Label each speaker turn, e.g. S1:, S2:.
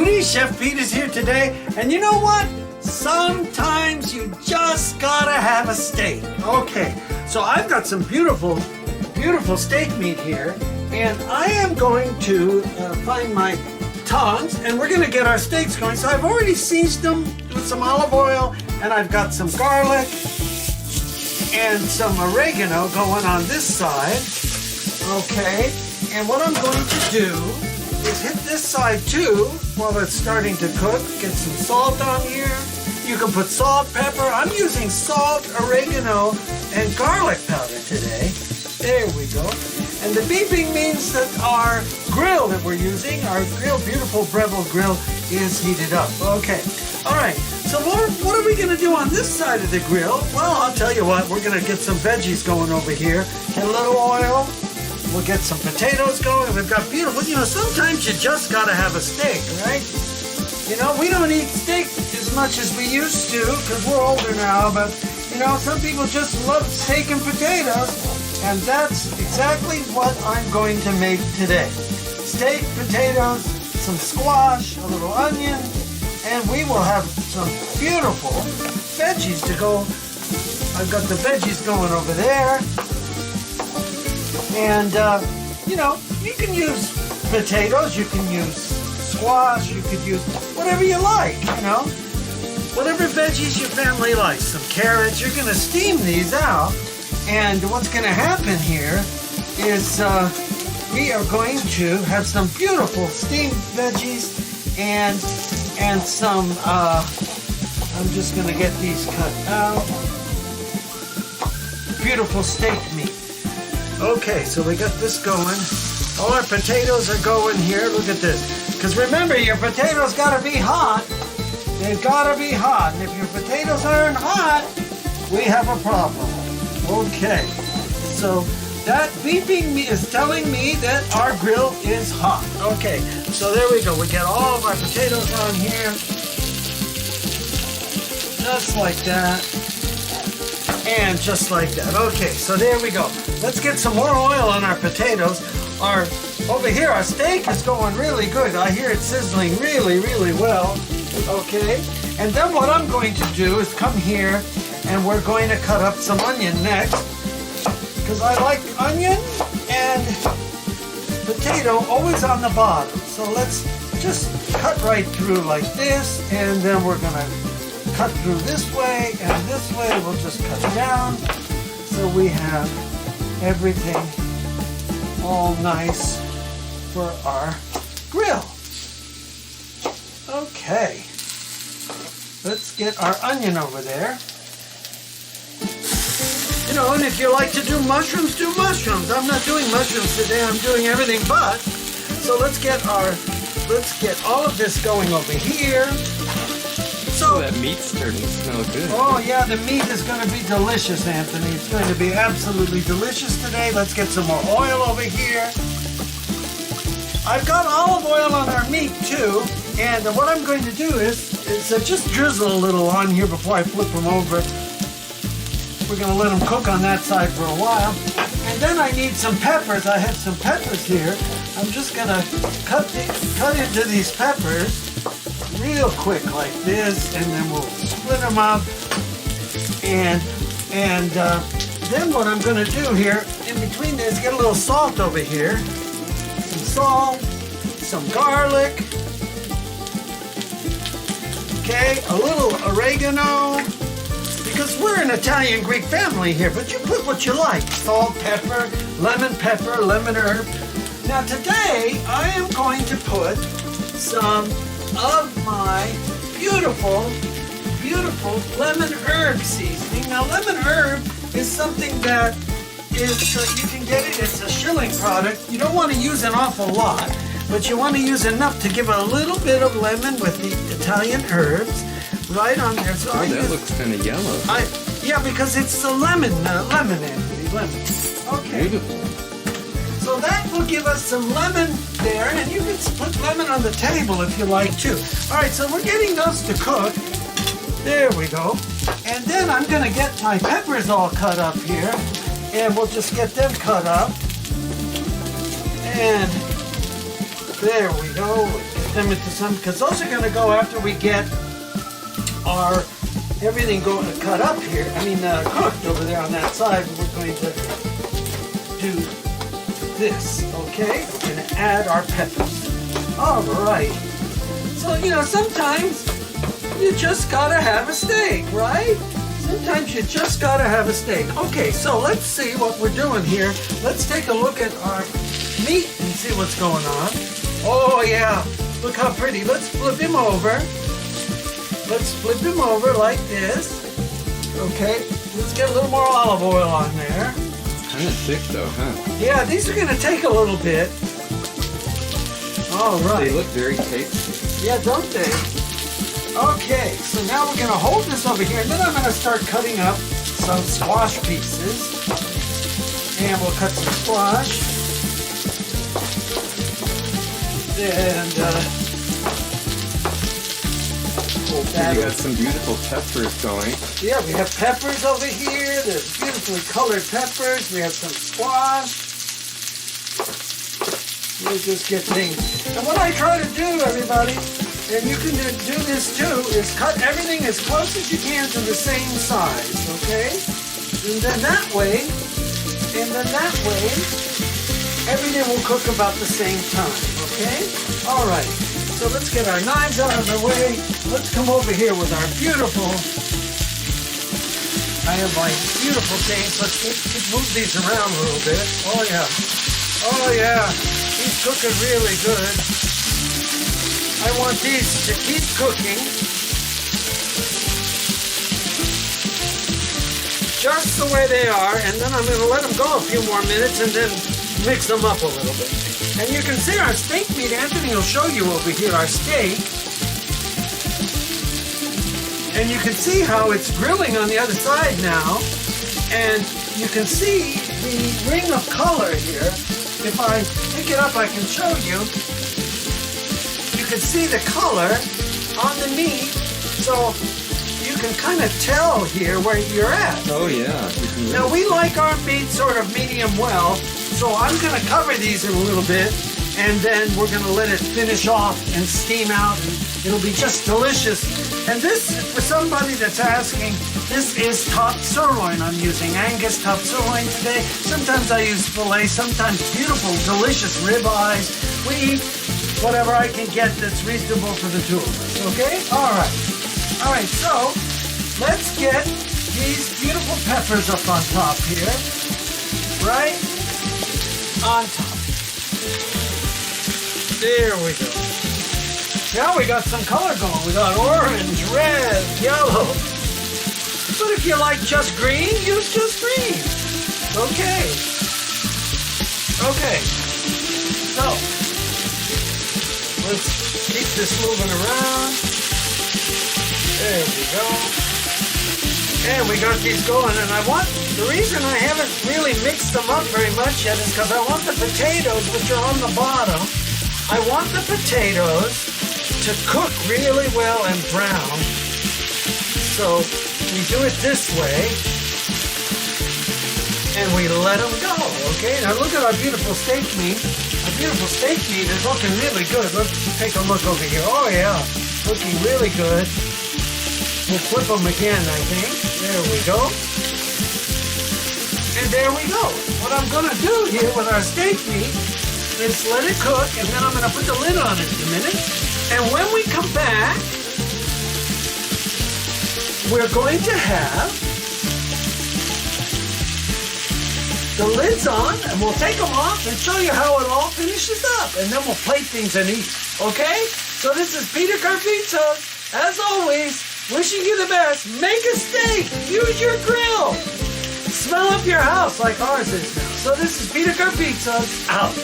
S1: everybody, Chef Pete is here today, and you know what? Sometimes you just gotta have a steak. Okay, so I've got some beautiful steak meat here, and I am going to find my tongs, and we're gonna get our steaks going. So I've already seasoned them with some olive oil, and I've got some garlic and some oregano going on this side. Okay, and what I'm going to do is hit this side too while it's starting to cook. Get some salt on here. You can put salt, pepper. I'm using salt, oregano, and garlic powder today. There we go. And the beeping means that our grill that we're using, our grill, beautiful Breville grill, is heated up. Okay. All right. So what are we going to do on this side of the grill? Well, I'll tell you what. We're going to get some veggies going over here. Get a little oil. We'll get some potatoes going. We've got beautiful, sometimes you just got to have a steak, right? We don't eat steak as much as we used to because we're older now, but, some people just love steak and potatoes, and that's exactly what I'm going to make today. Steak, potatoes, some squash, a little onion, and we will have some beautiful veggies to go. I've got the veggies going over there. And, you can use potatoes, you can use squash, you could use whatever you like, Whatever veggies your family likes. Some carrots, you're going to steam these out. And what's going to happen here is we are going to have some beautiful steamed veggies and some, I'm just going to get these cut out. Beautiful steak meat. Okay, so we got this going. All our potatoes are going here. Look at this. Because remember, your potatoes got to be hot. They've got to be hot. And if your potatoes aren't hot, we have a problem. Okay. So that beeping is telling me that our grill is hot. Okay. So there we go. We get all of our potatoes on here. Just like that. And just like that. Okay, so there we go. Let's get some more oil on our potatoes. Over here, our steak is going really good. I hear it sizzling really, really well. Okay, and then what I'm going to do is come here and we're going to cut up some onion next, because I like onion and potato always on the bottom. So let's just cut right through like this, and then we're going to cut through this way and this way. We'll just cut down so we have everything all nice for our grill. Okay, let's get our onion over there. And if you like to do mushrooms, do mushrooms. I'm not doing mushrooms today. I'm doing everything but. So let's get all of this going over here.
S2: So that meat's starting to smell good.
S1: Oh yeah, the meat is going to be delicious, Anthony. It's going to be absolutely delicious today. Let's get some more oil over here. I've got olive oil on our meat too, and what I'm going to do is just drizzle a little on here before I flip them over. We're going to let them cook on that side for a while. And then I need some peppers. I have some peppers here. I'm just going to cut into these peppers real quick like this, and then we'll split them up. And then what I'm going to do here in between this, get a little salt over here. Some salt, some garlic. Okay, a little oregano. Because we're an Italian Greek family here, but you put what you like. Salt, pepper, lemon herb. Now today I am going to put some of my beautiful lemon herb seasoning. Now lemon herb is something that is, you can get it, it's a shilling product. You don't want to use an awful lot, but you want to use enough to give a little bit of lemon with the Italian herbs right on there. So
S2: that looks kind of yellow.
S1: Yeah, because it's the lemon, Anthony, lemon. Okay.
S2: Beautiful.
S1: So that will give us some lemon there, and you can put lemon on the table if you like too. All right, so we're getting those to cook. There we go. And then I'm going to get my peppers all cut up here, and we'll just get them cut up. And there we go. Get them into some, because those are going to go after we get our everything cut up here. I mean, cooked over there on that side. We're going to do this, okay? We're going to add our peppers. All right. So, you know, sometimes you just got to have a steak, right? Sometimes you just got to have a steak. Okay, so let's see what we're doing here. Let's take a look at our meat and see what's going on. Oh, yeah. Look how pretty. Let's flip him over. Let's flip him over like this. Okay, let's get a little more olive oil on there.
S2: Kind of thick though, huh?
S1: Yeah, these are gonna take a little bit. All right.
S2: They look very tasty.
S1: Yeah, don't they? Okay, so now we're gonna hold this over here, and then I'm gonna start cutting up some squash pieces. And we'll cut some squash. And
S2: You got some beautiful peppers going.
S1: Yeah, we have peppers over here. There's beautifully colored peppers. We have some squash. We'll just get things. And what I try to do, everybody, and you can do this too, is cut everything as close as you can to the same size, okay? And then that way, everything will cook about the same time, okay? All right. So let's get our knives out of the way. Let's come over here with our beautiful, I have my beautiful things. Let's move these around a little bit. Oh yeah. Oh yeah. He's cooking really good. I want these to keep cooking. Just the way they are, and then I'm going to let them go a few more minutes and then mix them up a little bit. And you can see our steak meat. Anthony will show you over here our steak. And you can see how it's grilling on the other side now. And you can see the ring of color here. If I pick it up, I can show you. You can see the color on the meat. So you can kind of tell here where you're at.
S2: Oh yeah.
S1: Now we like our meat sort of medium well. So I'm going to cover these in a little bit, and then we're going to let it finish off and steam out, and it'll be just delicious. And this, for somebody that's asking, this is top sirloin I'm using, Angus top sirloin today. Sometimes I use filet, sometimes beautiful, delicious ribeyes. We eat whatever I can get that's reasonable for the two of us, okay? All right. All right, so let's get these beautiful peppers up on top here, right? On top. There we go. Now we got some color going. We got orange, red, yellow. But if you like just green, use just green. Okay. Okay. So, let's keep this moving around. There we go. And we got these going, and the reason I haven't really mixed them up very much yet is because I want the potatoes, which are on the bottom, I want the potatoes to cook really well and brown. So we do it this way, and we let them go, okay? Now look at our beautiful steak meat. Our beautiful steak meat is looking really good. Let's take a look over here. Oh yeah, looking really good. We'll flip them again, I think. There we go. And there we go. What I'm going to do here with our steak meat is let it cook, and then I'm going to put the lid on it in a minute. And when we come back, we're going to have the lids on, and we'll take them off and show you how it all finishes up. And then we'll plate things and eat. Okay? So this is Peter Carpizza. As always, wishing you the best. Make a steak. Use your grill. Smell up your house like ours is now. So this is Peter Carpizza out.